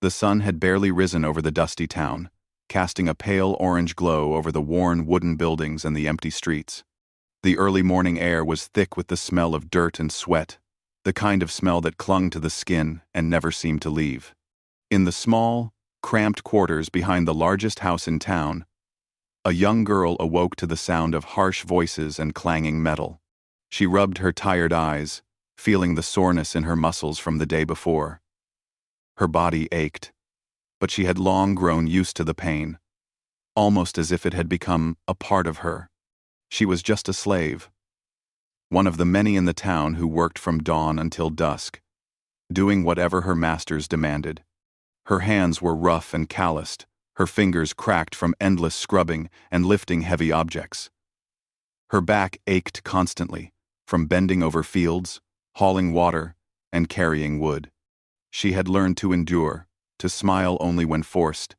The sun had barely risen over the dusty town, casting a pale orange glow over the worn wooden buildings and the empty streets. The early morning air was thick with the smell of dirt and sweat, the kind of smell that clung to the skin and never seemed to leave. In the small, cramped quarters behind the largest house in town, a young girl awoke to the sound of harsh voices and clanging metal. She rubbed her tired eyes, feeling the soreness in her muscles from the day before. Her body ached, but she had long grown used to the pain, almost as if it had become a part of her. She was just a slave, one of the many in the town who worked from dawn until dusk, doing whatever her masters demanded. Her hands were rough and calloused, her fingers cracked from endless scrubbing and lifting heavy objects. Her back ached constantly, from bending over fields, hauling water, and carrying wood. She had learned to endure, to smile only when forced,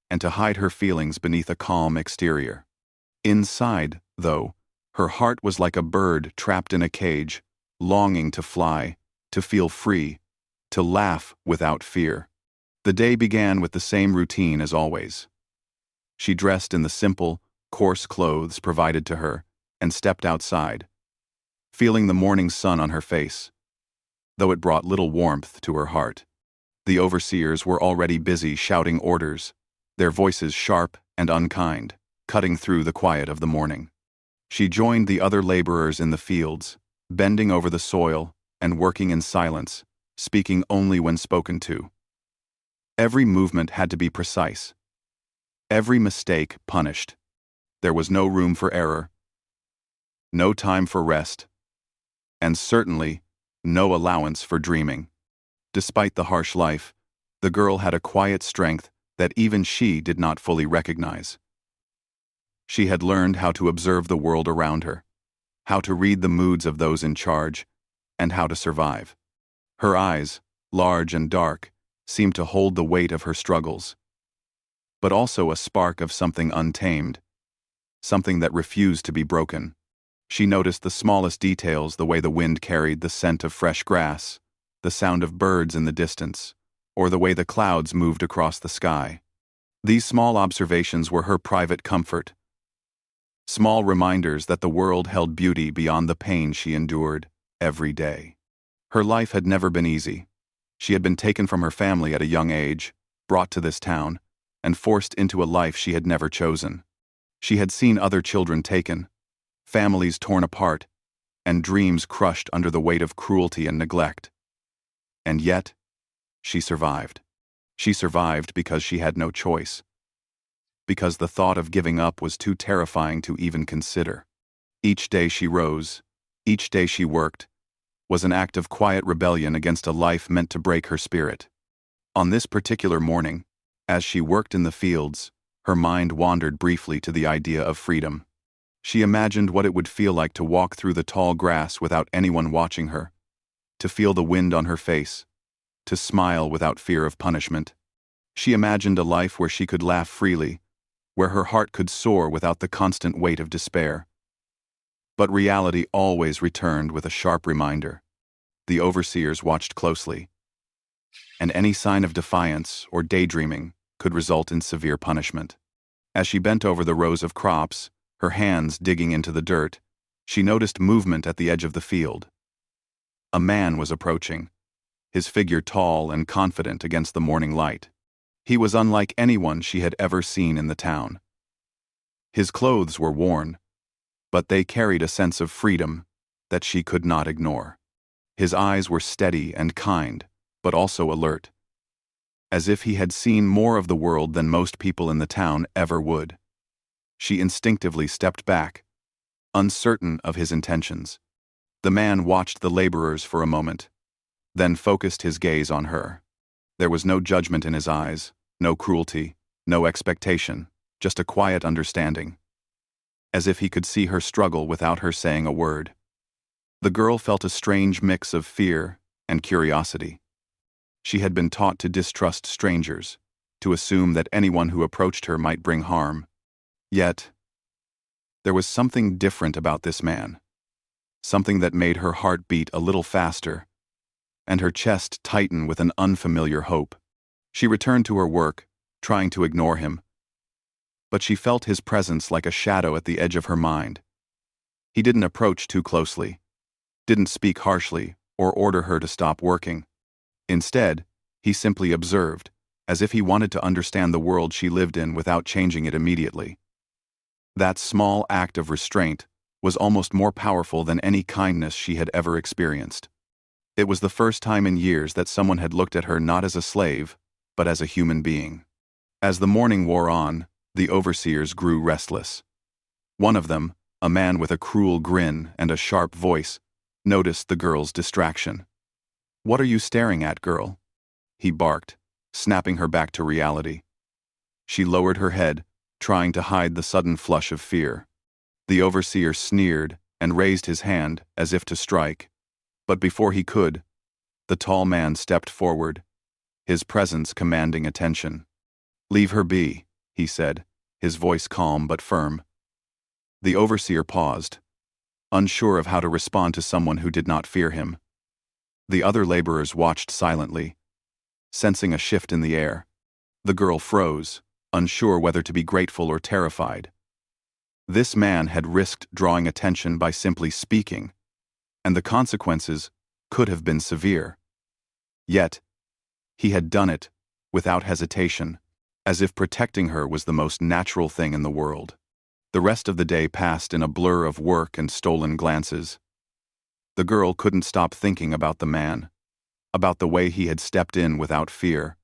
and to hide her feelings beneath a calm exterior. Inside, though, her heart was like a bird trapped in a cage, longing to fly, to feel free, to laugh without fear. The day began with the same routine as always. She dressed in the simple, coarse clothes provided to her and stepped outside, feeling the morning sun on her face, though it brought little warmth to her heart. The overseers were already busy shouting orders, their voices sharp and unkind, cutting through the quiet of the morning. She joined the other laborers in the fields, bending over the soil and working in silence, speaking only when spoken to. Every movement had to be precise, every mistake punished. There was no room for error, no time for rest, and certainly no allowance for dreaming. Despite the harsh life, the girl had a quiet strength that even she did not fully recognize. She had learned how to observe the world around her, how to read the moods of those in charge, and how to survive. Her eyes, large and dark, seemed to hold the weight of her struggles, but also a spark of something untamed, something that refused to be broken. She noticed the smallest details, the way the wind carried the scent of fresh grass, the sound of birds in the distance, or the way the clouds moved across the sky. These small observations were her private comfort, small reminders that the world held beauty beyond the pain she endured every day. Her life had never been easy. She had been taken from her family at a young age, brought to this town, and forced into a life she had never chosen. She had seen other children taken, families torn apart, and dreams crushed under the weight of cruelty and neglect. And yet, she survived. She survived because she had no choice. Because the thought of giving up was too terrifying to even consider. Each day she rose, each day she worked, was an act of quiet rebellion against a life meant to break her spirit. On this particular morning, as she worked in the fields, her mind wandered briefly to the idea of freedom. She imagined what it would feel like to walk through the tall grass without anyone watching her, to feel the wind on her face, to smile without fear of punishment. She imagined a life where she could laugh freely, where her heart could soar without the constant weight of despair. But reality always returned with a sharp reminder. The overseers watched closely, and any sign of defiance or daydreaming could result in severe punishment. As she bent over the rows of crops, her hands digging into the dirt, she noticed movement at the edge of the field. A man was approaching, his figure tall and confident against the morning light. He was unlike anyone she had ever seen in the town. His clothes were worn, but they carried a sense of freedom that she could not ignore. His eyes were steady and kind, but also alert, as if he had seen more of the world than most people in the town ever would. She instinctively stepped back, uncertain of his intentions. The man watched the laborers for a moment, then focused his gaze on her. There was no judgment in his eyes, no cruelty, no expectation, just a quiet understanding, as if he could see her struggle without her saying a word. The girl felt a strange mix of fear and curiosity. She had been taught to distrust strangers, to assume that anyone who approached her might bring harm. Yet, there was something different about this man, something that made her heart beat a little faster, and her chest tighten with an unfamiliar hope. She returned to her work, trying to ignore him, but she felt his presence like a shadow at the edge of her mind. He didn't approach too closely, didn't speak harshly, or order her to stop working. Instead, he simply observed, as if he wanted to understand the world she lived in without changing it immediately. That small act of restraint was almost more powerful than any kindness she had ever experienced. It was the first time in years that someone had looked at her not as a slave, but as a human being. As the morning wore on, the overseers grew restless. One of them, a man with a cruel grin and a sharp voice, noticed the girl's distraction. "What are you staring at, girl?" he barked, snapping her back to reality. She lowered her head, trying to hide the sudden flush of fear. The overseer sneered and raised his hand as if to strike, but before he could, the tall man stepped forward, his presence commanding attention. "Leave her be," he said, his voice calm but firm. The overseer paused, unsure of how to respond to someone who did not fear him. The other laborers watched silently, sensing a shift in the air. The girl froze, unsure whether to be grateful or terrified. This man had risked drawing attention by simply speaking, and the consequences could have been severe. Yet, he had done it without hesitation, as if protecting her was the most natural thing in the world. The rest of the day passed in a blur of work and stolen glances. The girl couldn't stop thinking about the man, about the way he had stepped in without fear,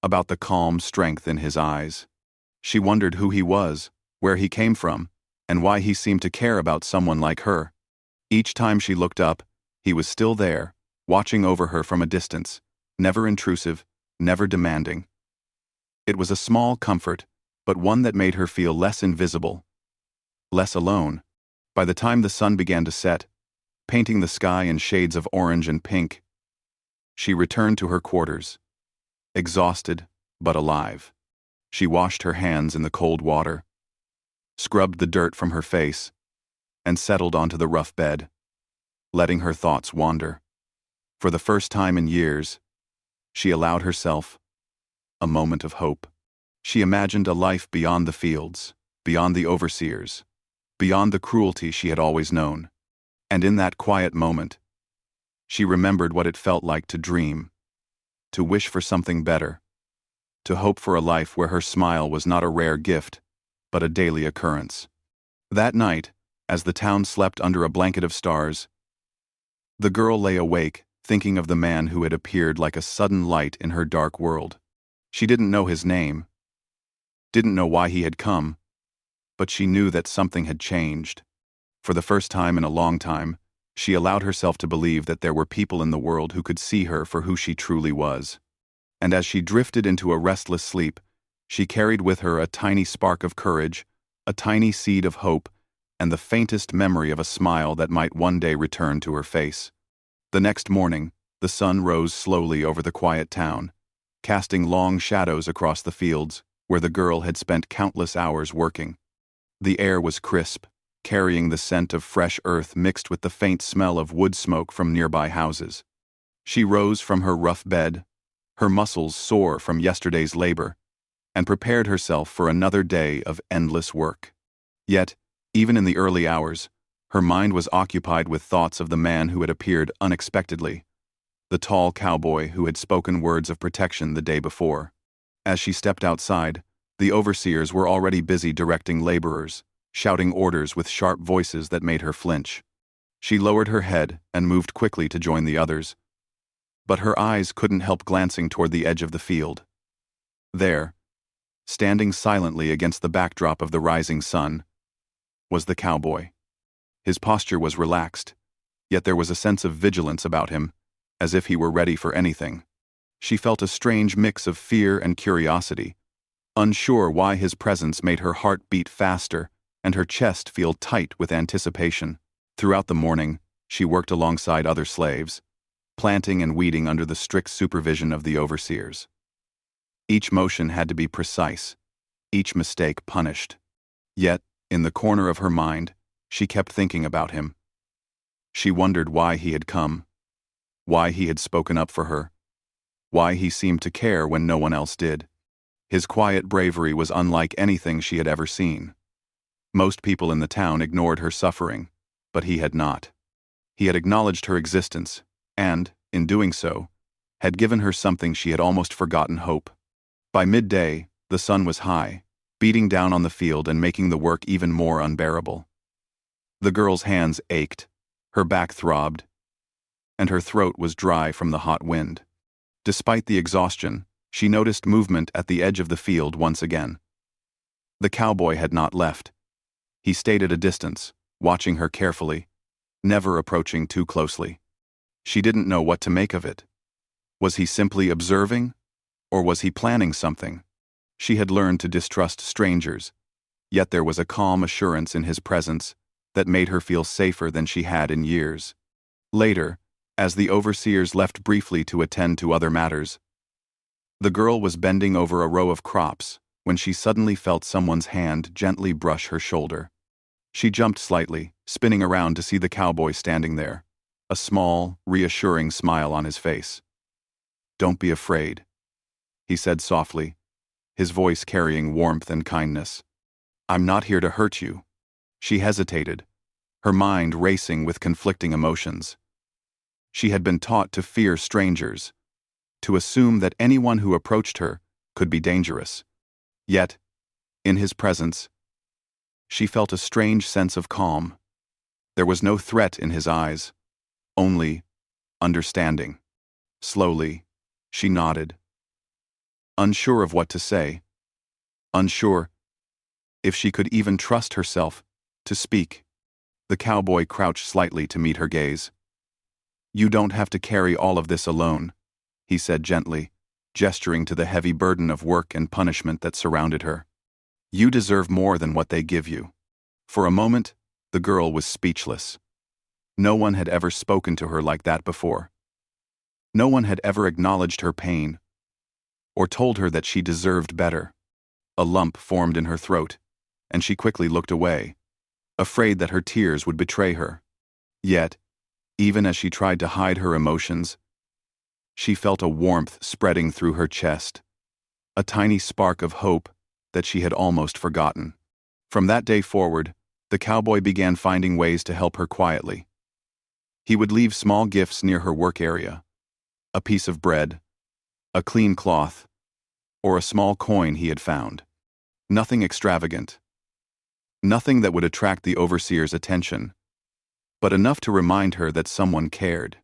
about the calm strength in his eyes. She wondered who he was, where he came from, and why he seemed to care about someone like her. Each time she looked up, he was still there, watching over her from a distance, never intrusive, never demanding. It was a small comfort, but one that made her feel less invisible, less alone. By the time the sun began to set, painting the sky in shades of orange and pink, she returned to her quarters, exhausted but alive. She washed her hands in the cold water, scrubbed the dirt from her face, and settled onto the rough bed, letting her thoughts wander. For the first time in years, she allowed herself a moment of hope. She imagined a life beyond the fields, beyond the overseers, beyond the cruelty she had always known. And in that quiet moment, she remembered what it felt like to dream, to wish for something better, to hope for a life where her smile was not a rare gift, but a daily occurrence. That night, as the town slept under a blanket of stars, the girl lay awake, thinking of the man who had appeared like a sudden light in her dark world. She didn't know his name, didn't know why he had come, but she knew that something had changed. For the first time in a long time, she allowed herself to believe that there were people in the world who could see her for who she truly was. And as she drifted into a restless sleep, she carried with her a tiny spark of courage, a tiny seed of hope, and the faintest memory of a smile that might one day return to her face. The next morning, the sun rose slowly over the quiet town, casting long shadows across the fields where the girl had spent countless hours working. The air was crisp, carrying the scent of fresh earth mixed with the faint smell of wood smoke from nearby houses. She rose from her rough bed, her muscles sore from yesterday's labor, and prepared herself for another day of endless work. Yet, even in the early hours, her mind was occupied with thoughts of the man who had appeared unexpectedly, the tall cowboy who had spoken words of protection the day before. As she stepped outside, the overseers were already busy directing laborers, shouting orders with sharp voices that made her flinch. She lowered her head and moved quickly to join the others, but her eyes couldn't help glancing toward the edge of the field. There, standing silently against the backdrop of the rising sun, was the cowboy. His posture was relaxed, yet there was a sense of vigilance about him, as if he were ready for anything. She felt a strange mix of fear and curiosity, unsure why his presence made her heart beat faster and her chest feel tight with anticipation. Throughout the morning, she worked alongside other slaves, planting and weeding under the strict supervision of the overseers. Each motion had to be precise, each mistake punished. Yet, in the corner of her mind, she kept thinking about him. She wondered why he had come, why he had spoken up for her, why he seemed to care when no one else did. His quiet bravery was unlike anything she had ever seen. Most people in the town ignored her suffering, but he had not. He had acknowledged her existence, and, in doing so, had given her something she had almost forgotten: hope. By midday, the sun was high, beating down on the field and making the work even more unbearable. The girl's hands ached, her back throbbed, and her throat was dry from the hot wind. Despite the exhaustion, she noticed movement at the edge of the field once again. The cowboy had not left. He stayed at a distance, watching her carefully, never approaching too closely. She didn't know what to make of it. Was he simply observing, or was he planning something? She had learned to distrust strangers, yet there was a calm assurance in his presence that made her feel safer than she had in years. Later, as the overseers left briefly to attend to other matters, the girl was bending over a row of crops when she suddenly felt someone's hand gently brush her shoulder. She jumped slightly, spinning around to see the cowboy standing there, a small, reassuring smile on his face. "Don't be afraid," he said softly, his voice carrying warmth and kindness. "I'm not here to hurt you." She hesitated, her mind racing with conflicting emotions. She had been taught to fear strangers, to assume that anyone who approached her could be dangerous. Yet, in his presence, she felt a strange sense of calm. There was no threat in his eyes, only understanding. Slowly, she nodded, unsure of what to say, unsure if she could even trust herself to speak. The cowboy crouched slightly to meet her gaze. "You don't have to carry all of this alone," he said gently, gesturing to the heavy burden of work and punishment that surrounded her. "You deserve more than what they give you." For a moment, the girl was speechless. No one had ever spoken to her like that before. No one had ever acknowledged her pain, or told her that she deserved better. A lump formed in her throat, and she quickly looked away, afraid that her tears would betray her. Yet, even as she tried to hide her emotions, she felt a warmth spreading through her chest, a tiny spark of hope that she had almost forgotten. From that day forward, the cowboy began finding ways to help her quietly. He would leave small gifts near her work area: a piece of bread, a clean cloth, or a small coin he had found. Nothing extravagant, nothing that would attract the overseer's attention, but enough to remind her that someone cared.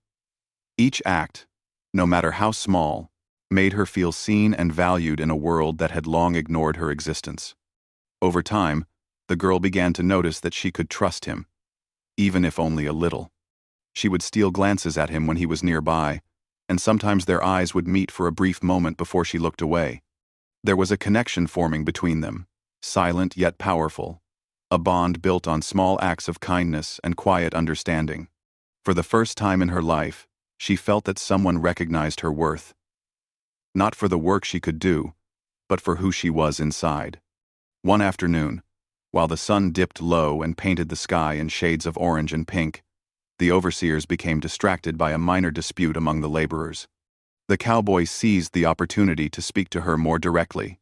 Each act, no matter how small, made her feel seen and valued in a world that had long ignored her existence. Over time, the girl began to notice that she could trust him, even if only a little. She would steal glances at him when he was nearby, and sometimes their eyes would meet for a brief moment before she looked away. There was a connection forming between them, silent yet powerful, a bond built on small acts of kindness and quiet understanding. For the first time in her life, she felt that someone recognized her worth. Not for the work she could do, but for who she was inside. One afternoon, while the sun dipped low and painted the sky in shades of orange and pink, the overseers became distracted by a minor dispute among the laborers. The cowboy seized the opportunity to speak to her more directly.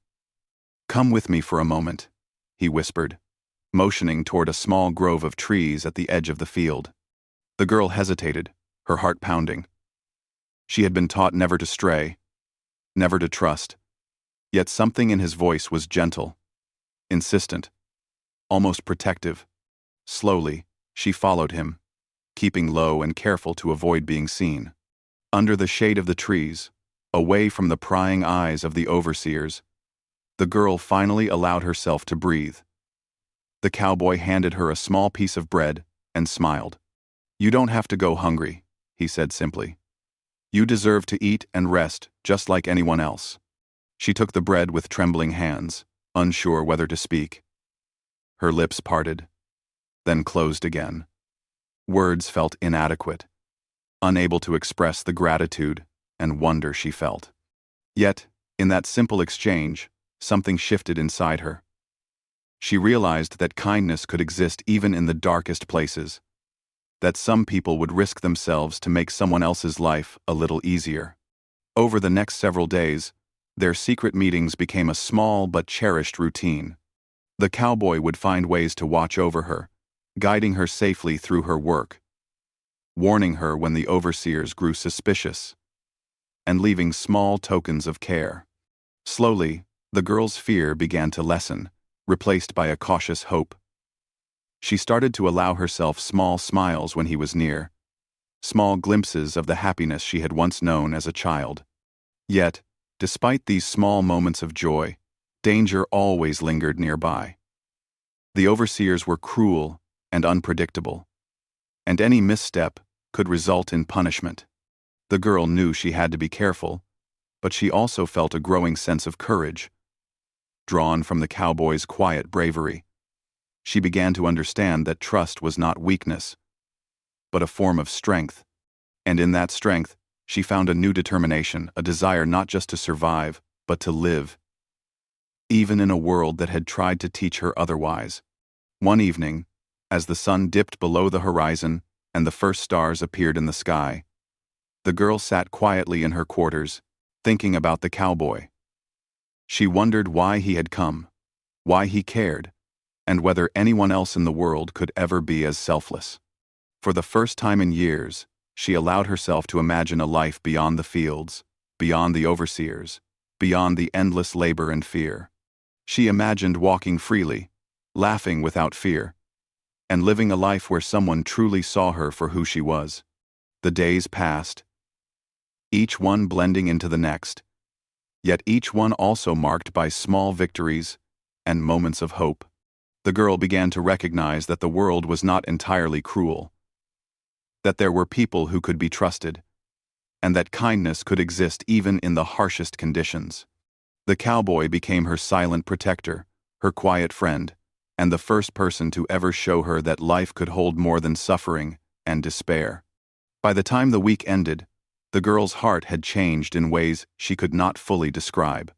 "Come with me for a moment," he whispered, motioning toward a small grove of trees at the edge of the field. The girl hesitated, her heart pounding. She had been taught never to stray, never to trust, yet something in his voice was gentle, insistent, almost protective. Slowly, she followed him, keeping low and careful to avoid being seen. Under the shade of the trees, away from the prying eyes of the overseers, the girl finally allowed herself to breathe. The cowboy handed her a small piece of bread and smiled. "You don't have to go hungry," he said simply. "You deserve to eat and rest just like anyone else." She took the bread with trembling hands, unsure whether to speak. Her lips parted, then closed again. Words felt inadequate, unable to express the gratitude and wonder she felt. Yet, in that simple exchange, something shifted inside her. She realized that kindness could exist even in the darkest places, that some people would risk themselves to make someone else's life a little easier. Over the next several days, their secret meetings became a small but cherished routine. The cowboy would find ways to watch over her, guiding her safely through her work, warning her when the overseers grew suspicious, and leaving small tokens of care. Slowly, the girl's fear began to lessen, replaced by a cautious hope. She started to allow herself small smiles when he was near, small glimpses of the happiness she had once known as a child. Yet, despite these small moments of joy, danger always lingered nearby. The overseers were cruel and unpredictable, and any misstep could result in punishment. The girl knew she had to be careful, but she also felt a growing sense of courage, drawn from the cowboy's quiet bravery. She began to understand that trust was not weakness, but a form of strength, and in that strength, she found a new determination, a desire not just to survive, but to live, even in a world that had tried to teach her otherwise. One evening, as the sun dipped below the horizon and the first stars appeared in the sky, the girl sat quietly in her quarters, thinking about the cowboy. She wondered why he had come, why he cared, and whether anyone else in the world could ever be as selfless. For the first time in years, she allowed herself to imagine a life beyond the fields, beyond the overseers, beyond the endless labor and fear. She imagined walking freely, laughing without fear, and living a life where someone truly saw her for who she was. The days passed, each one blending into the next, yet each one also marked by small victories and moments of hope. The girl began to recognize that the world was not entirely cruel, that there were people who could be trusted, and that kindness could exist even in the harshest conditions. The cowboy became her silent protector, her quiet friend, and the first person to ever show her that life could hold more than suffering and despair. By the time the week ended, the girl's heart had changed in ways she could not fully describe.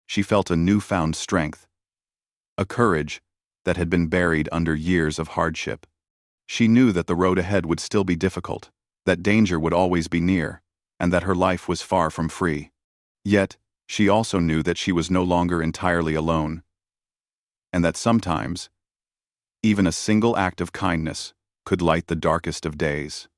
She felt a newfound strength, a courage that had been buried under years of hardship. She knew that the road ahead would still be difficult, that danger would always be near, and that her life was far from free. Yet, she also knew that she was no longer entirely alone, and that sometimes, even a single act of kindness could light the darkest of days.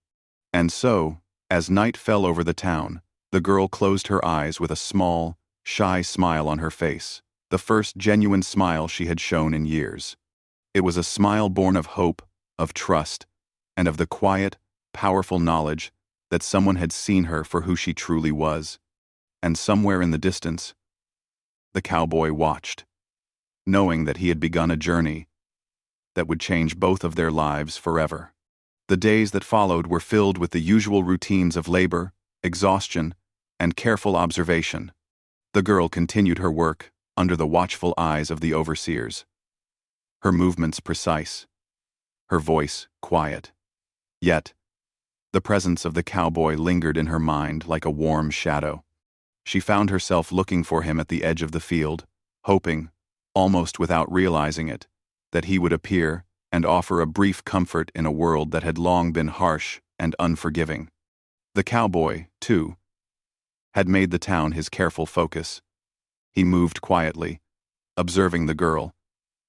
And so, as night fell over the town, the girl closed her eyes with a small, shy smile on her face, the first genuine smile she had shown in years. It was a smile born of hope, of trust, and of the quiet, powerful knowledge that someone had seen her for who she truly was. And somewhere in the distance, the cowboy watched, knowing that he had begun a journey that would change both of their lives forever. The days that followed were filled with the usual routines of labor, exhaustion, and careful observation. The girl continued her work under the watchful eyes of the overseers, her movements precise, her voice quiet. Yet, the presence of the cowboy lingered in her mind like a warm shadow. She found herself looking for him at the edge of the field, hoping, almost without realizing it, that he would appear and offer a brief comfort in a world that had long been harsh and unforgiving. The cowboy, too, had made the town his careful focus. He moved quietly, observing the girl,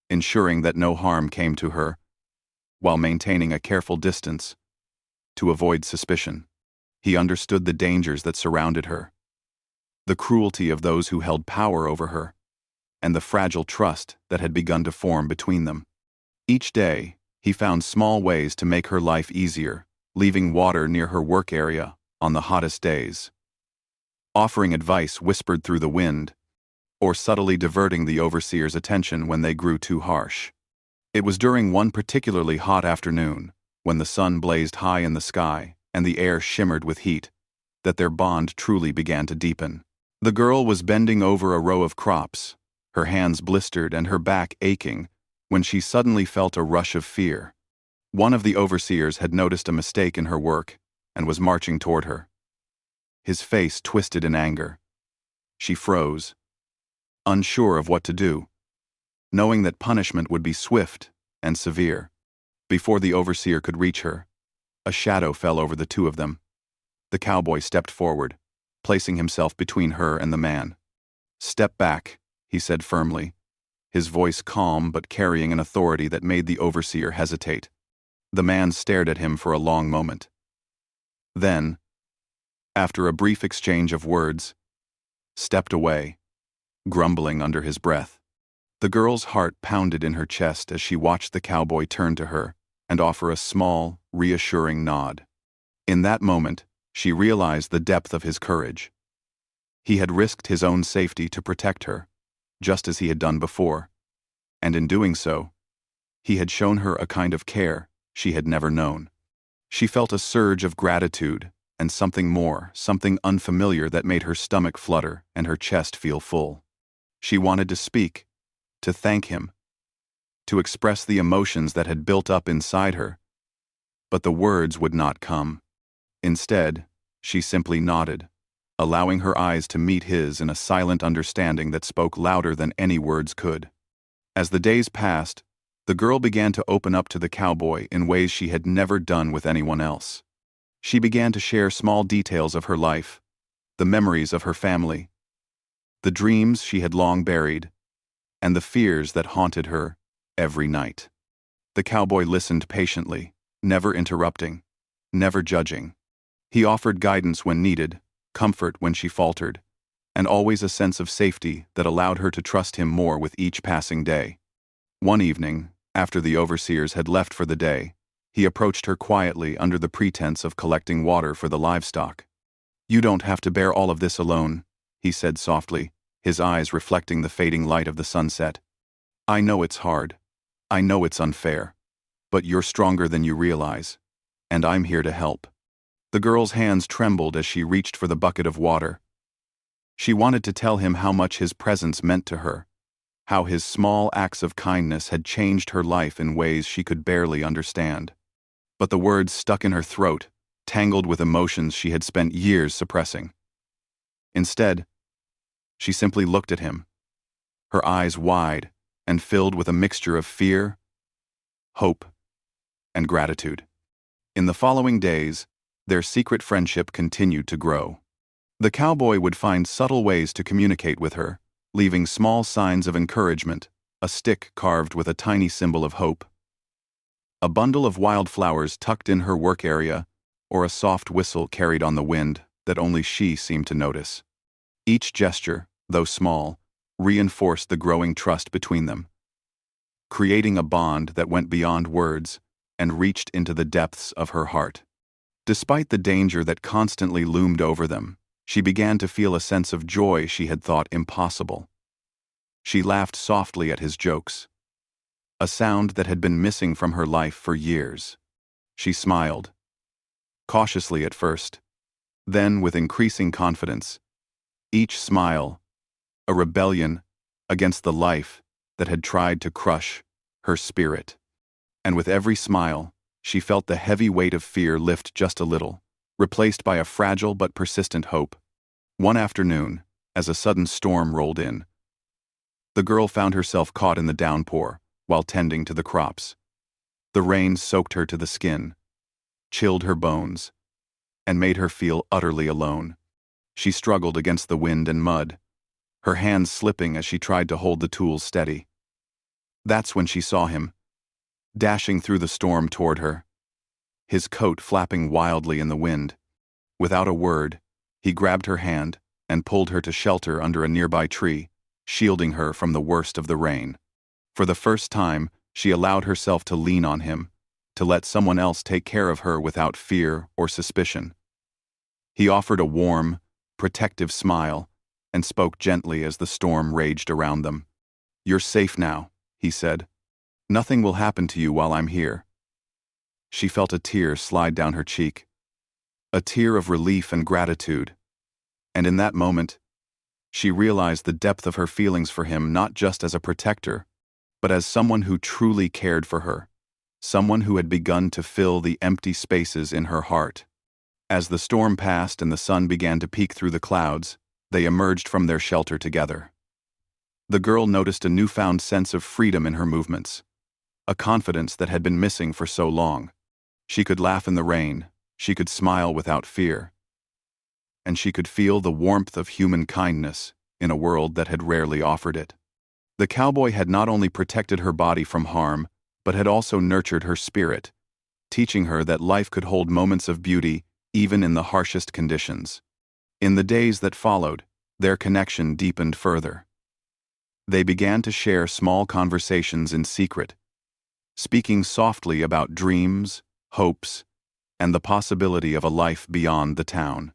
ensuring that no harm came to her, while maintaining a careful distance to avoid suspicion. He understood the dangers that surrounded her, the cruelty of those who held power over her, and the fragile trust that had begun to form between them. Each day, he found small ways to make her life easier, leaving water near her work area on the hottest days, offering advice whispered through the wind, or subtly diverting the overseer's attention when they grew too harsh. It was during one particularly hot afternoon, when the sun blazed high in the sky and the air shimmered with heat, that their bond truly began to deepen. The girl was bending over a row of crops, her hands blistered and her back aching, when she suddenly felt a rush of fear. One of the overseers had noticed a mistake in her work and was marching toward her. His face twisted in anger. She froze, unsure of what to do, knowing that punishment would be swift and severe. Before the overseer could reach her, a shadow fell over the two of them. The cowboy stepped forward, placing himself between her and the man. "Step back," he said firmly, his voice calm but carrying an authority that made the overseer hesitate. The man stared at him for a long moment. Then, after a brief exchange of words, stepped away, grumbling under his breath. The girl's heart pounded in her chest as she watched the cowboy turn to her and offer a small, reassuring nod. In that moment, she realized the depth of his courage. He had risked his own safety to protect her, just as he had done before, and in doing so, he had shown her a kind of care she had never known. She felt a surge of gratitude and something more, something unfamiliar that made her stomach flutter and her chest feel full. She wanted to speak, to thank him, to express the emotions that had built up inside her, but the words would not come. Instead, she simply nodded, allowing her eyes to meet his in a silent understanding that spoke louder than any words could. As the days passed, the girl began to open up to the cowboy in ways she had never done with anyone else. She began to share small details of her life, the memories of her family, the dreams she had long buried, and the fears that haunted her every night. The cowboy listened patiently, never interrupting, never judging. He offered guidance when needed, comfort when she faltered, and always a sense of safety that allowed her to trust him more with each passing day. One evening, after the overseers had left for the day, he approached her quietly under the pretense of collecting water for the livestock. "You don't have to bear all of this alone," he said softly, his eyes reflecting the fading light of the sunset. "I know it's hard. I know it's unfair. But you're stronger than you realize, and I'm here to help." The girl's hands trembled as she reached for the bucket of water. She wanted to tell him how much his presence meant to her, how his small acts of kindness had changed her life in ways she could barely understand. But the words stuck in her throat, tangled with emotions she had spent years suppressing. Instead, she simply looked at him, her eyes wide and filled with a mixture of fear, hope, and gratitude. In the following days, their secret friendship continued to grow. The cowboy would find subtle ways to communicate with her, leaving small signs of encouragement, a stick carved with a tiny symbol of hope, a bundle of wildflowers tucked in her work area, or a soft whistle carried on the wind that only she seemed to notice. Each gesture, though small, reinforced the growing trust between them, creating a bond that went beyond words and reached into the depths of her heart. Despite the danger that constantly loomed over them, she began to feel a sense of joy she had thought impossible. She laughed softly at his jokes, a sound that had been missing from her life for years. She smiled, cautiously at first, then with increasing confidence, each smile a rebellion against the life that had tried to crush her spirit. And with every smile, she felt the heavy weight of fear lift just a little, replaced by a fragile but persistent hope. One afternoon, as a sudden storm rolled in, the girl found herself caught in the downpour while tending to the crops. The rain soaked her to the skin, chilled her bones, and made her feel utterly alone. She struggled against the wind and mud, her hands slipping as she tried to hold the tools steady. That's when she saw him, dashing through the storm toward her, his coat flapping wildly in the wind. Without a word, he grabbed her hand and pulled her to shelter under a nearby tree, shielding her from the worst of the rain. For the first time, she allowed herself to lean on him, to let someone else take care of her without fear or suspicion. He offered a warm, protective smile and spoke gently as the storm raged around them. "You're safe now," he said. "Nothing will happen to you while I'm here." She felt a tear slide down her cheek, a tear of relief and gratitude. And in that moment, she realized the depth of her feelings for him not just as a protector, but as someone who truly cared for her, someone who had begun to fill the empty spaces in her heart. As the storm passed and the sun began to peek through the clouds, they emerged from their shelter together. The girl noticed a newfound sense of freedom in her movements, a confidence that had been missing for so long. She could laugh in the rain, she could smile without fear. and she could feel the warmth of human kindness in a world that had rarely offered it. The cowboy had not only protected her body from harm, but had also nurtured her spirit, teaching her that life could hold moments of beauty even in the harshest conditions. In the days that followed, their connection deepened further. They began to share small conversations in secret, speaking softly about dreams, hopes, and the possibility of a life beyond the town.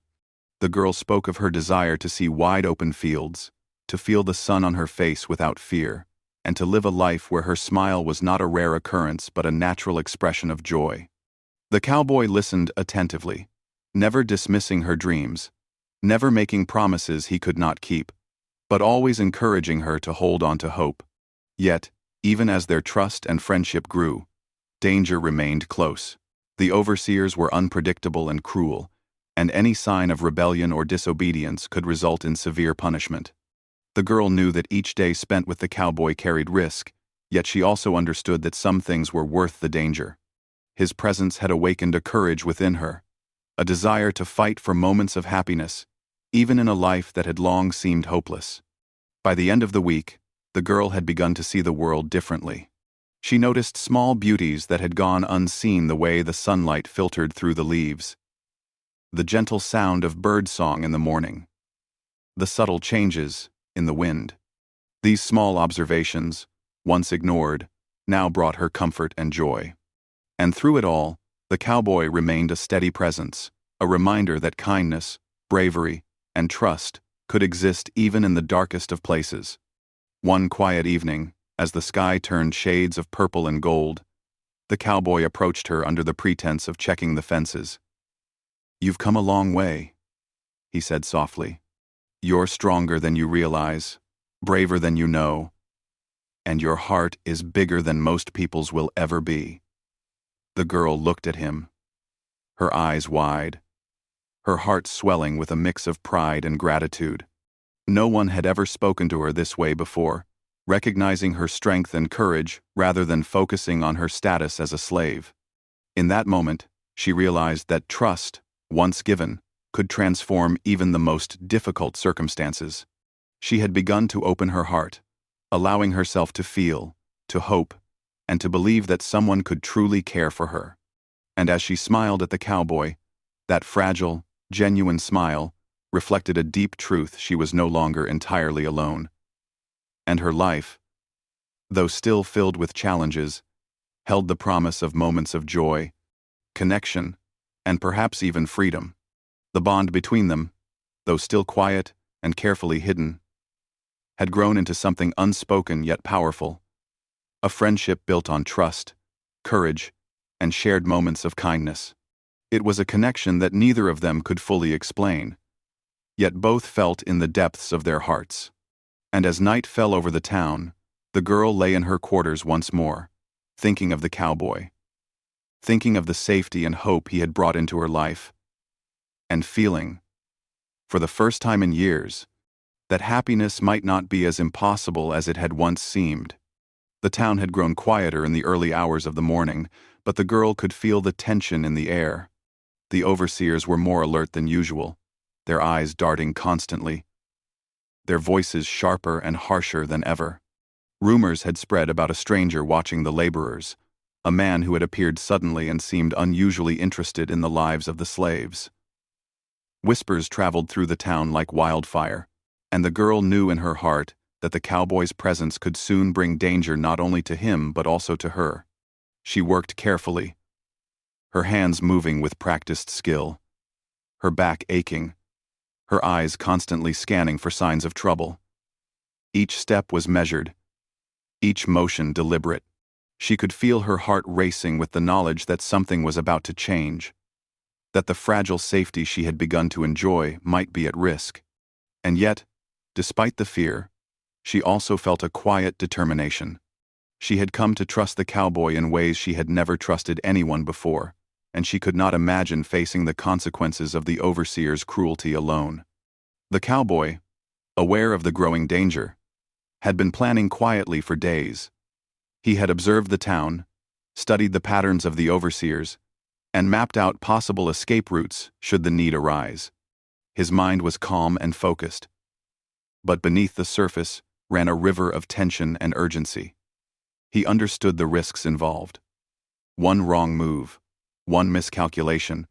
The girl spoke of her desire to see wide-open fields, to feel the sun on her face without fear, and to live a life where her smile was not a rare occurrence but a natural expression of joy. The cowboy listened attentively, never dismissing her dreams, never making promises he could not keep, but always encouraging her to hold on to hope. Yet, even as their trust and friendship grew, danger remained close. The overseers were unpredictable and cruel, and any sign of rebellion or disobedience could result in severe punishment. The girl knew that each day spent with the cowboy carried risk, yet she also understood that some things were worth the danger. His presence had awakened a courage within her, a desire to fight for moments of happiness, even in a life that had long seemed hopeless. By the end of the week, the girl had begun to see the world differently. She noticed small beauties that had gone unseen, the way the sunlight filtered through the leaves, the gentle sound of birdsong in the morning, the subtle changes in the wind. These small observations, once ignored, now brought her comfort and joy. And through it all, the cowboy remained a steady presence, a reminder that kindness, bravery, and trust could exist even in the darkest of places. One quiet evening, as the sky turned shades of purple and gold, the cowboy approached her under the pretense of checking the fences. "You've come a long way," he said softly. "You're stronger than you realize, braver than you know, and your heart is bigger than most people's will ever be." The girl looked at him, her eyes wide, her heart swelling with a mix of pride and gratitude. No one had ever spoken to her this way before, recognizing her strength and courage rather than focusing on her status as a slave. In that moment, she realized that trust, once given, could transform even the most difficult circumstances. She had begun to open her heart, allowing herself to feel, to hope, and to believe that someone could truly care for her. And as she smiled at the cowboy, that fragile, genuine smile reflected a deep truth: she was no longer entirely alone. And her life, though still filled with challenges, held the promise of moments of joy, connection, and perhaps even freedom. The bond between them, though still quiet and carefully hidden, had grown into something unspoken yet powerful, a friendship built on trust, courage, and shared moments of kindness. It was a connection that neither of them could fully explain, yet both felt in the depths of their hearts. And as night fell over the town, the girl lay in her quarters once more, thinking of the cowboy, thinking of the safety and hope he had brought into her life, and feeling, for the first time in years, that happiness might not be as impossible as it had once seemed. The town had grown quieter in the early hours of the morning, but the girl could feel the tension in the air. The overseers were more alert than usual, their eyes darting constantly, their voices sharper and harsher than ever. Rumors had spread about a stranger watching the laborers, a man who had appeared suddenly and seemed unusually interested in the lives of the slaves. Whispers traveled through the town like wildfire, and the girl knew in her heart that the cowboy's presence could soon bring danger not only to him but also to her. She worked carefully, her hands moving with practiced skill, her back aching, her eyes constantly scanning for signs of trouble. Each step was measured, each motion deliberate. She could feel her heart racing with the knowledge that something was about to change, that the fragile safety she had begun to enjoy might be at risk. And yet, despite the fear, she also felt a quiet determination. She had come to trust the cowboy in ways she had never trusted anyone before, and she could not imagine facing the consequences of the overseer's cruelty alone. The cowboy, aware of the growing danger, had been planning quietly for days. He had observed the town, studied the patterns of the overseers, and mapped out possible escape routes should the need arise. His mind was calm and focused, but beneath the surface ran a river of tension and urgency. He understood the risks involved. One wrong move, one miscalculation,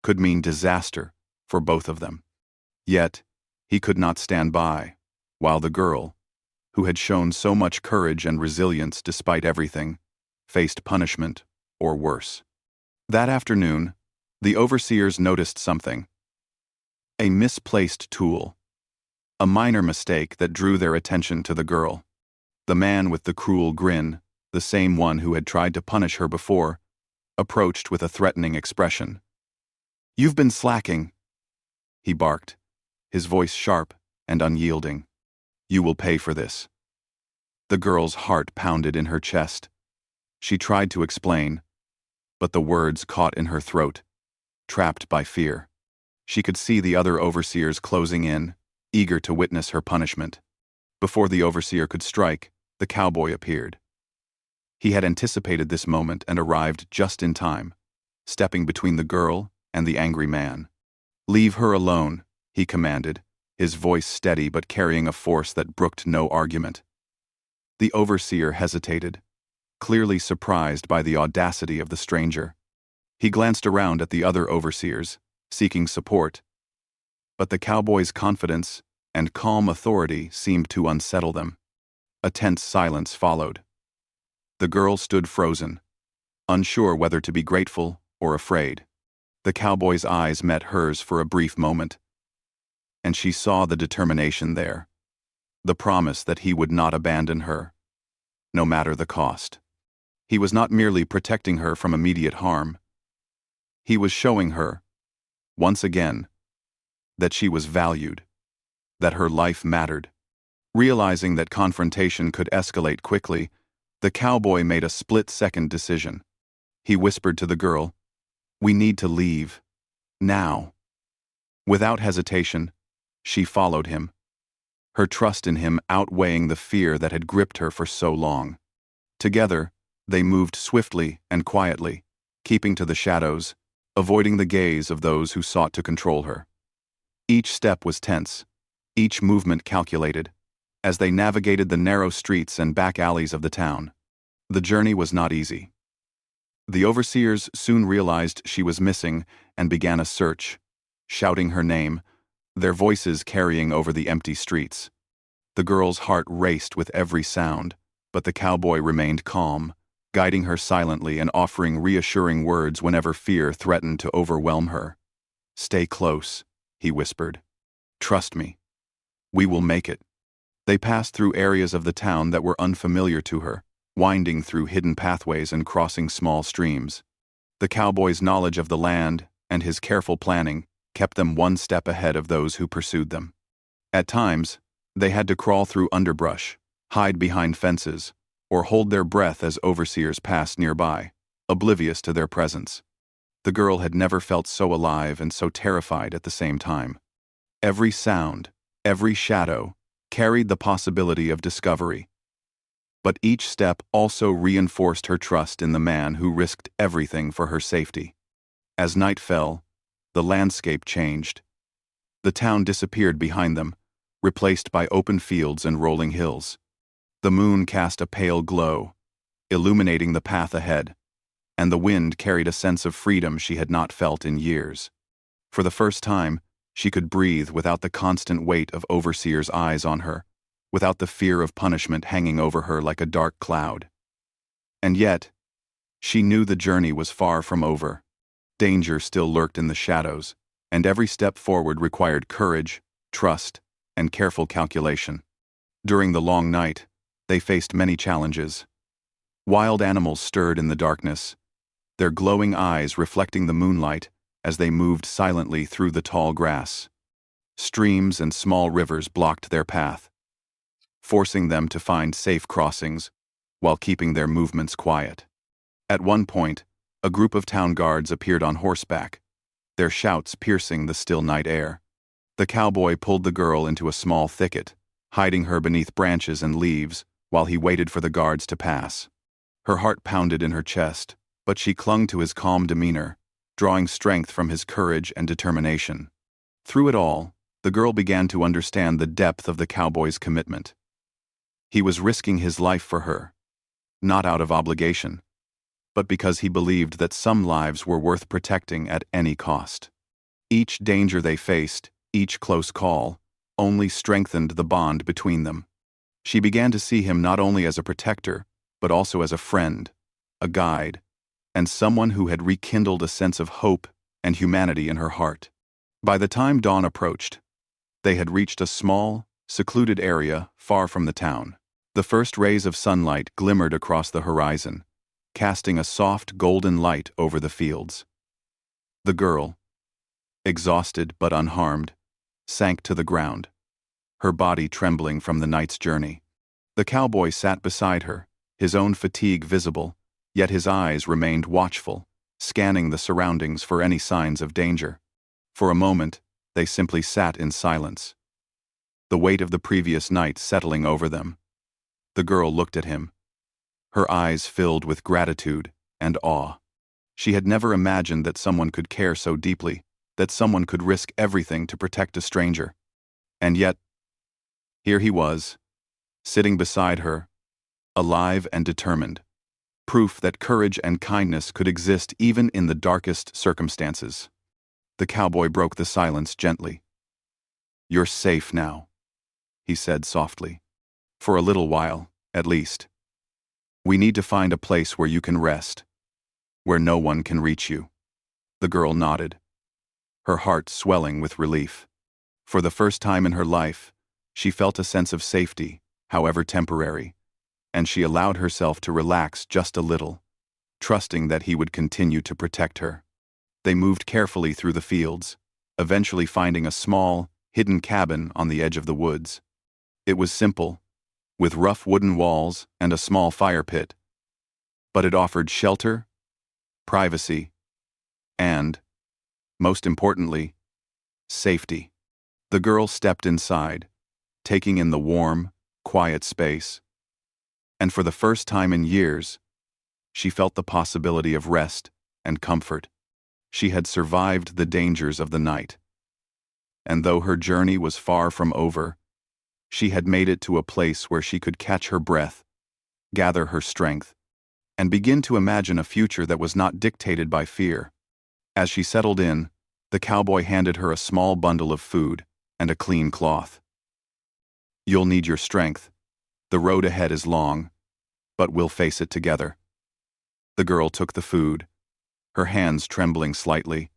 could mean disaster for both of them. Yet, he could not stand by, while the girl, who had shown so much courage and resilience despite everything, faced punishment or worse. That afternoon, the overseers noticed something. A misplaced tool. A minor mistake that drew their attention to the girl. The man with the cruel grin, the same one who had tried to punish her before, approached with a threatening expression. "You've been slacking," he barked, his voice sharp and unyielding. "You will pay for this." The girl's heart pounded in her chest. She tried to explain, but the words caught in her throat, trapped by fear. She could see the other overseers closing in, eager to witness her punishment. Before the overseer could strike, the cowboy appeared. He had anticipated this moment and arrived just in time, stepping between the girl and the angry man. "Leave her alone," he commanded, his voice steady but carrying a force that brooked no argument. The overseer hesitated, clearly surprised by the audacity of the stranger. He glanced around at the other overseers, seeking support, but the cowboy's confidence and calm authority seemed to unsettle them. A tense silence followed. The girl stood frozen, unsure whether to be grateful or afraid. The cowboy's eyes met hers for a brief moment, and she saw the determination there, the promise that he would not abandon her, no matter the cost. He was not merely protecting her from immediate harm. He was showing her, once again, that she was valued, that her life mattered. Realizing that confrontation could escalate quickly, the cowboy made a split-second decision. He whispered to the girl, "We need to leave. Now." Without hesitation, she followed him, her trust in him outweighing the fear that had gripped her for so long. Together, they moved swiftly and quietly, keeping to the shadows, avoiding the gaze of those who sought to control her. Each step was tense, each movement calculated, as they navigated the narrow streets and back alleys of the town. The journey was not easy. The overseers soon realized she was missing and began a search, shouting her name, their voices carrying over the empty streets. The girl's heart raced with every sound, but the cowboy remained calm, guiding her silently and offering reassuring words whenever fear threatened to overwhelm her. "Stay close," he whispered. "Trust me. We will make it." They passed through areas of the town that were unfamiliar to her, winding through hidden pathways and crossing small streams. The cowboy's knowledge of the land and his careful planning kept them one step ahead of those who pursued them. At times, they had to crawl through underbrush, hide behind fences, or hold their breath as overseers passed nearby, oblivious to their presence. The girl had never felt so alive and so terrified at the same time. Every sound, every shadow, carried the possibility of discovery. But each step also reinforced her trust in the man who risked everything for her safety. As night fell, the landscape changed. The town disappeared behind them, replaced by open fields and rolling hills. The moon cast a pale glow, illuminating the path ahead, and the wind carried a sense of freedom she had not felt in years. For the first time, she could breathe without the constant weight of overseers' eyes on her, without the fear of punishment hanging over her like a dark cloud. And yet, she knew the journey was far from over. Danger still lurked in the shadows, and every step forward required courage, trust, and careful calculation. During the long night, they faced many challenges. Wild animals stirred in the darkness, their glowing eyes reflecting the moonlight as they moved silently through the tall grass. Streams and small rivers blocked their path, forcing them to find safe crossings while keeping their movements quiet. At one point, a group of town guards appeared on horseback, their shouts piercing the still night air. The cowboy pulled the girl into a small thicket, hiding her beneath branches and leaves while he waited for the guards to pass. Her heart pounded in her chest, but she clung to his calm demeanor, drawing strength from his courage and determination. Through it all, the girl began to understand the depth of the cowboy's commitment. He was risking his life for her, not out of obligation, but because he believed that some lives were worth protecting at any cost. Each danger they faced, each close call, only strengthened the bond between them. She began to see him not only as a protector, but also as a friend, a guide, and someone who had rekindled a sense of hope and humanity in her heart. By the time dawn approached, they had reached a small, secluded area far from the town. The first rays of sunlight glimmered across the horizon, casting a soft golden light over the fields. The girl, exhausted but unharmed, sank to the ground, her body trembling from the night's journey. The cowboy sat beside her, his own fatigue visible, yet his eyes remained watchful, scanning the surroundings for any signs of danger. For a moment, they simply sat in silence, the weight of the previous night settling over them. The girl looked at him, her eyes filled with gratitude and awe. She had never imagined that someone could care so deeply, that someone could risk everything to protect a stranger. And yet, here he was, sitting beside her, alive and determined, proof that courage and kindness could exist even in the darkest circumstances. The cowboy broke the silence gently. "You're safe now," he said softly. "For a little while, at least. We need to find a place where you can rest, where no one can reach you." The girl nodded, her heart swelling with relief. For the first time in her life, she felt a sense of safety, however temporary, and she allowed herself to relax just a little, trusting that he would continue to protect her. They moved carefully through the fields, eventually finding a small, hidden cabin on the edge of the woods. It was simple, with rough wooden walls and a small fire pit, but it offered shelter, privacy, and, most importantly, safety. The girl stepped inside, taking in the warm, quiet space, and for the first time in years, she felt the possibility of rest and comfort. She had survived the dangers of the night, and though her journey was far from over, she had made it to a place where she could catch her breath, gather her strength, and begin to imagine a future that was not dictated by fear. As she settled in, the cowboy handed her a small bundle of food and a clean cloth. "You'll need your strength. The road ahead is long, but we'll face it together." The girl took the food, her hands trembling slightly,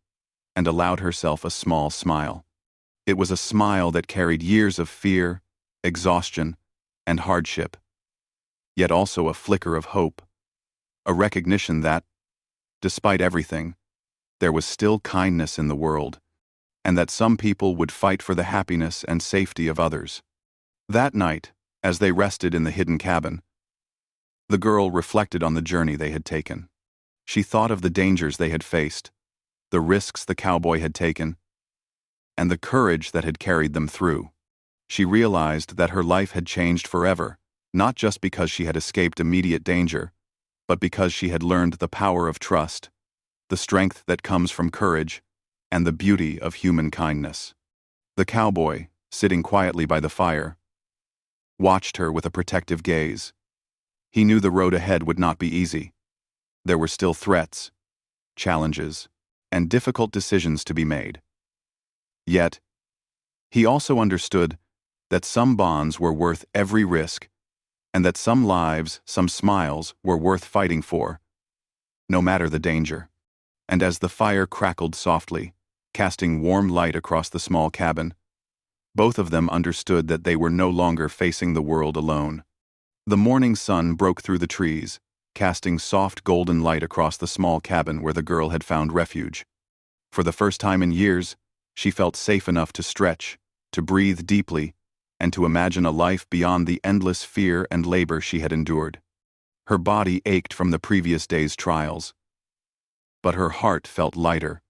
and allowed herself a small smile. It was a smile that carried years of fear, exhaustion, and hardship, yet also a flicker of hope, a recognition that, despite everything, there was still kindness in the world, and that some people would fight for the happiness and safety of others. That night, as they rested in the hidden cabin, the girl reflected on the journey they had taken. She thought of the dangers they had faced, the risks the cowboy had taken, and the courage that had carried them through. She realized that her life had changed forever, not just because she had escaped immediate danger, but because she had learned the power of trust, the strength that comes from courage, and the beauty of human kindness. The cowboy, sitting quietly by the fire, watched her with a protective gaze. He knew the road ahead would not be easy. There were still threats, challenges, and difficult decisions to be made. Yet, he also understood that some bonds were worth every risk, and that some lives, some smiles, were worth fighting for, no matter the danger. And as the fire crackled softly, casting warm light across the small cabin, both of them understood that they were no longer facing the world alone. The morning sun broke through the trees, casting soft golden light across the small cabin where the girl had found refuge. For the first time in years, she felt safe enough to stretch, to breathe deeply, and to imagine a life beyond the endless fear and labor she had endured. Her body ached from the previous day's trials, but her heart felt lighter,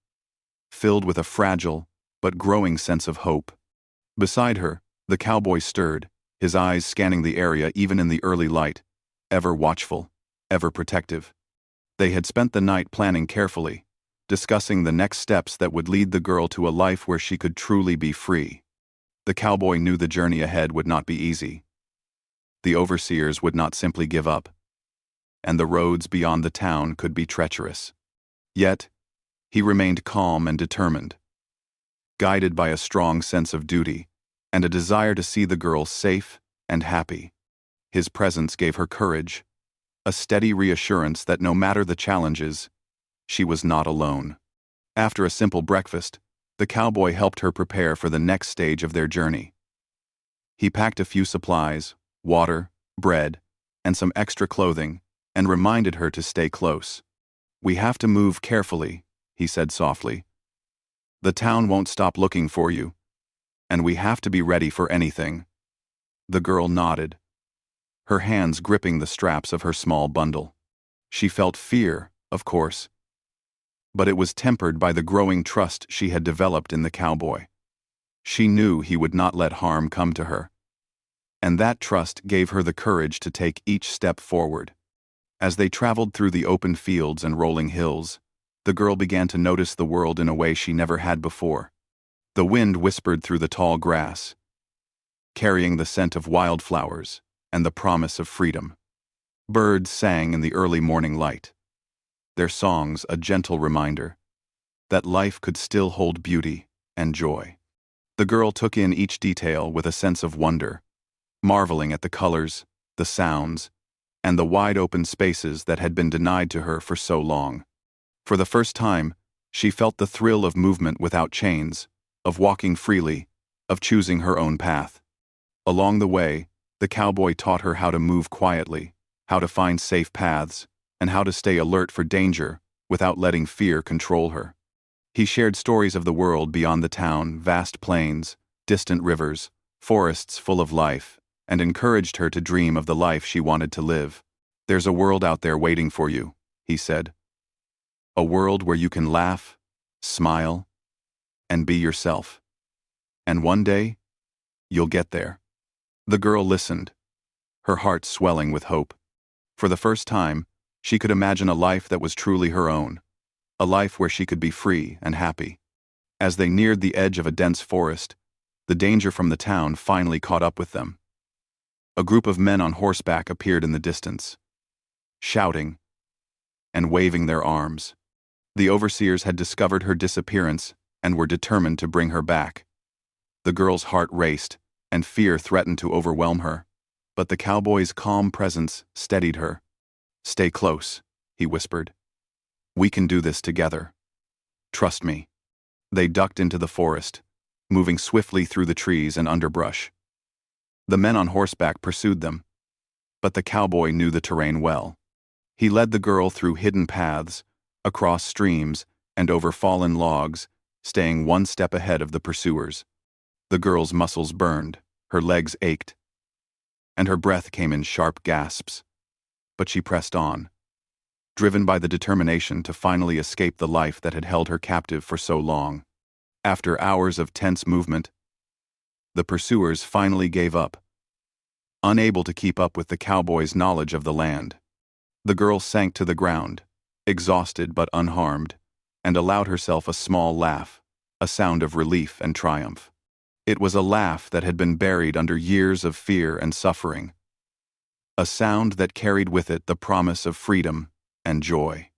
filled with a fragile but growing sense of hope. Beside her, the cowboy stirred, his eyes scanning the area even in the early light, ever watchful, ever protective. They had spent the night planning carefully, discussing the next steps that would lead the girl to a life where she could truly be free. The cowboy knew the journey ahead would not be easy. The overseers would not simply give up, and the roads beyond the town could be treacherous. Yet, he remained calm and determined, guided by a strong sense of duty and a desire to see the girl safe and happy. His presence gave her courage, a steady reassurance that no matter the challenges, she was not alone. After a simple breakfast, the cowboy helped her prepare for the next stage of their journey. He packed a few supplies, water, bread, and some extra clothing, and reminded her to stay close. "We have to move carefully," he said softly. "The town won't stop looking for you, and we have to be ready for anything." The girl nodded, her hands gripping the straps of her small bundle. She felt fear, of course, but it was tempered by the growing trust she had developed in the cowboy. She knew he would not let harm come to her, and that trust gave her the courage to take each step forward. As they traveled through the open fields and rolling hills, the girl began to notice the world in a way she never had before. The wind whispered through the tall grass, carrying the scent of wildflowers and the promise of freedom. Birds sang in the early morning light, their songs a gentle reminder that life could still hold beauty and joy. The girl took in each detail with a sense of wonder, marveling at the colors, the sounds, and the wide-open spaces that had been denied to her for so long. For the first time, she felt the thrill of movement without chains, of walking freely, of choosing her own path. Along the way, the cowboy taught her how to move quietly, how to find safe paths, and how to stay alert for danger without letting fear control her. He shared stories of the world beyond the town, vast plains, distant rivers, forests full of life, and encouraged her to dream of the life she wanted to live. "There's a world out there waiting for you," he said. "A world where you can laugh, smile, and be yourself. And one day, you'll get there." The girl listened, her heart swelling with hope. For the first time, she could imagine a life that was truly her own, a life where she could be free and happy. As they neared the edge of a dense forest, the danger from the town finally caught up with them. A group of men on horseback appeared in the distance, shouting and waving their arms. The overseers had discovered her disappearance and were determined to bring her back. The girl's heart raced, and fear threatened to overwhelm her, but the cowboy's calm presence steadied her. "Stay close," he whispered. "We can do this together. Trust me." They ducked into the forest, moving swiftly through the trees and underbrush. The men on horseback pursued them, but the cowboy knew the terrain well. He led the girl through hidden paths, across streams, and over fallen logs, staying one step ahead of the pursuers. The girl's muscles burned, her legs ached, and her breath came in sharp gasps. But she pressed on, driven by the determination to finally escape the life that had held her captive for so long. After hours of tense movement, the pursuers finally gave up, unable to keep up with the cowboy's knowledge of the land. The girl sank to the ground, exhausted but unharmed, and allowed herself a small laugh, a sound of relief and triumph. It was a laugh that had been buried under years of fear and suffering, a sound that carried with it the promise of freedom and joy.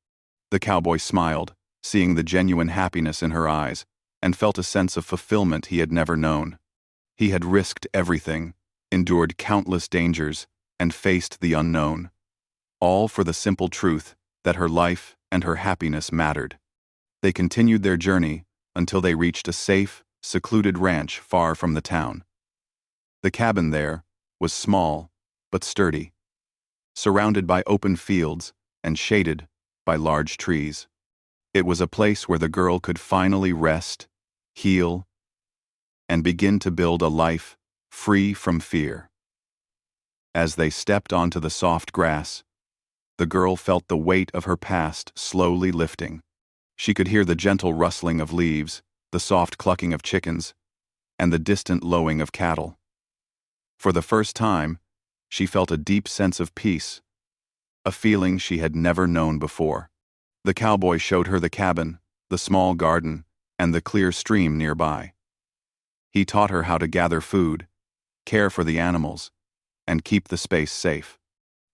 The cowboy smiled, seeing the genuine happiness in her eyes, and felt a sense of fulfillment he had never known. He had risked everything, endured countless dangers, and faced the unknown, all for the simple truth that her life and her happiness mattered. They continued their journey until they reached a safe, secluded ranch far from the town. The cabin there was small but sturdy, surrounded by open fields and shaded by large trees. It was a place where the girl could finally rest, heal, and begin to build a life free from fear. As they stepped onto the soft grass, the girl felt the weight of her past slowly lifting. She could hear the gentle rustling of leaves, the soft clucking of chickens, and the distant lowing of cattle. For the first time, she felt a deep sense of peace, a feeling she had never known before. The cowboy showed her the cabin, the small garden, and the clear stream nearby. He taught her how to gather food, care for the animals, and keep the space safe.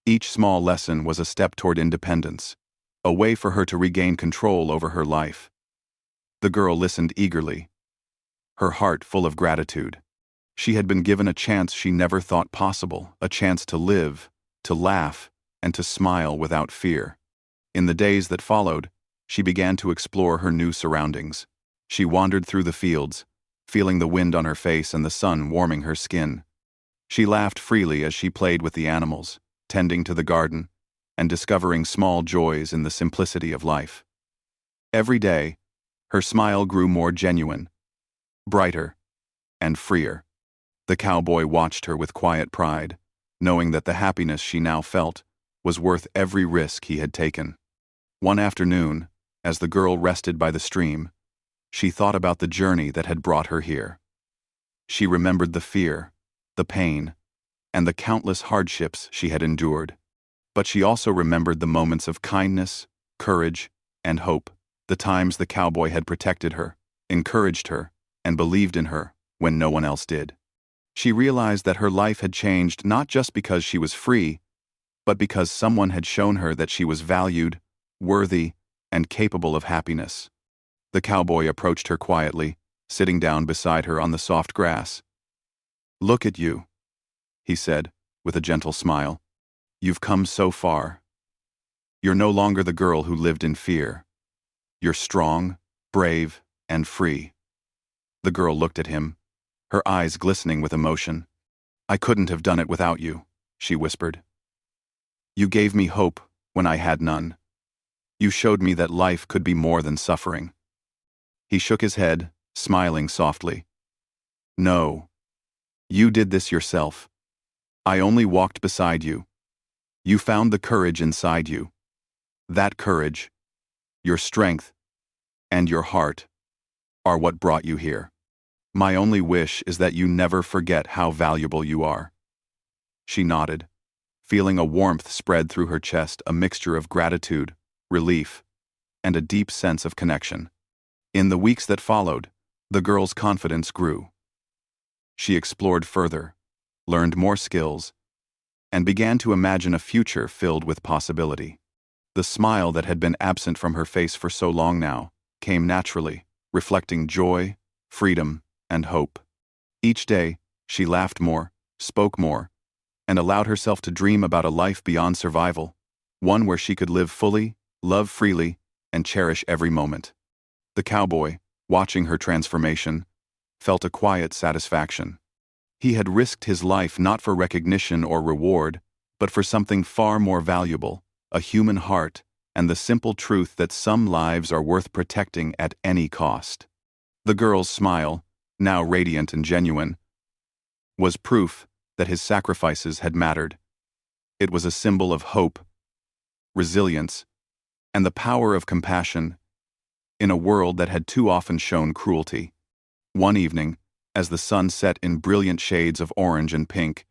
Each small lesson was a step toward independence, a way for her to regain control over her life. The girl listened eagerly, her heart full of gratitude. She had been given a chance she never thought possible, a chance to live, to laugh, and to smile without fear. In the days that followed, she began to explore her new surroundings. She wandered through the fields, feeling the wind on her face and the sun warming her skin. She laughed freely as she played with the animals, tending to the garden, and discovering small joys in the simplicity of life. Every day, her smile grew more genuine, brighter, and freer. The cowboy watched her with quiet pride, knowing that the happiness she now felt was worth every risk he had taken. One afternoon, as the girl rested by the stream, she thought about the journey that had brought her here. She remembered the fear, the pain, and the countless hardships she had endured. But she also remembered the moments of kindness, courage, and hope, the times the cowboy had protected her, encouraged her, and believed in her when no one else did. She realized that her life had changed not just because she was free, but because someone had shown her that she was valued, worthy, and capable of happiness. The cowboy approached her quietly, sitting down beside her on the soft grass. "Look at you," he said, with a gentle smile. "You've come so far. You're no longer the girl who lived in fear. You're strong, brave, and free." The girl looked at him, her eyes glistening with emotion. "I couldn't have done it without you," she whispered. "You gave me hope when I had none. You showed me that life could be more than suffering." He shook his head, smiling softly. "No, you did this yourself. I only walked beside you. You found the courage inside you. That courage, your strength, and your heart are what brought you here. My only wish is that you never forget how valuable you are." She nodded, feeling a warmth spread through her chest, a mixture of gratitude, relief, and a deep sense of connection. In the weeks that followed, the girl's confidence grew. She explored further, learned more skills, and began to imagine a future filled with possibility. The smile that had been absent from her face for so long now came naturally, reflecting joy, freedom, and hope. Each day, she laughed more, spoke more, and allowed herself to dream about a life beyond survival, one where she could live fully, love freely, and cherish every moment. The cowboy, watching her transformation, felt a quiet satisfaction. He had risked his life not for recognition or reward, but for something far more valuable, a human heart, and the simple truth that some lives are worth protecting at any cost. The girl's smile, now radiant and genuine, was proof that his sacrifices had mattered. It was a symbol of hope, resilience, and the power of compassion in a world that had too often shown cruelty. One evening, as the sun set in brilliant shades of orange and pink,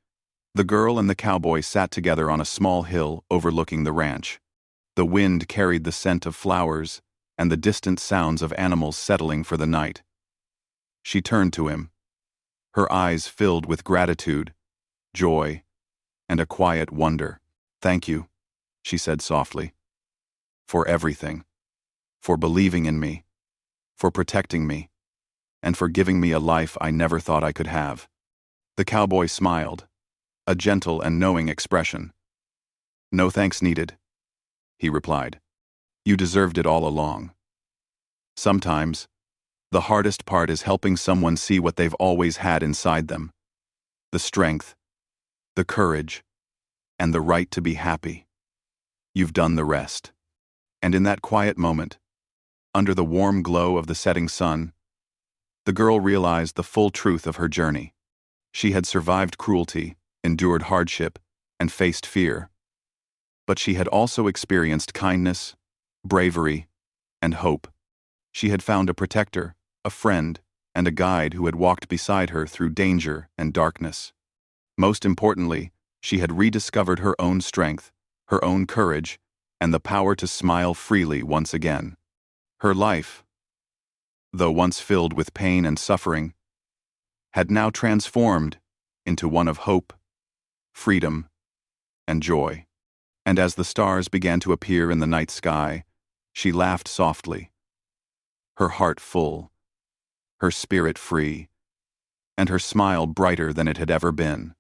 the girl and the cowboy sat together on a small hill overlooking the ranch. The wind carried the scent of flowers and the distant sounds of animals settling for the night. She turned to him, her eyes filled with gratitude, joy, and a quiet wonder. "Thank you," she said softly, "for everything. For believing in me, for protecting me, and for giving me a life I never thought I could have." The cowboy smiled, a gentle and knowing expression. "No thanks needed," he replied. "You deserved it all along. Sometimes, the hardest part is helping someone see what they've always had inside them. The strength, the courage, and the right to be happy. You've done the rest." And in that quiet moment, under the warm glow of the setting sun, the girl realized the full truth of her journey. She had survived cruelty, endured hardship, and faced fear. But she had also experienced kindness, bravery, and hope. She had found a protector, a friend, and a guide who had walked beside her through danger and darkness. Most importantly, she had rediscovered her own strength, her own courage, and the power to smile freely once again. Her life, though once filled with pain and suffering, had now transformed into one of hope, freedom, and joy. And as the stars began to appear in the night sky, she laughed softly, her heart full, her spirit free, and her smile brighter than it had ever been.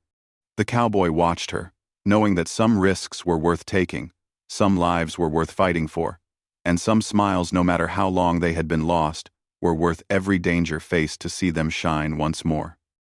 The cowboy watched her, knowing that some risks were worth taking, some lives were worth fighting for, and some smiles, no matter how long they had been lost, were worth every danger faced to see them shine once more.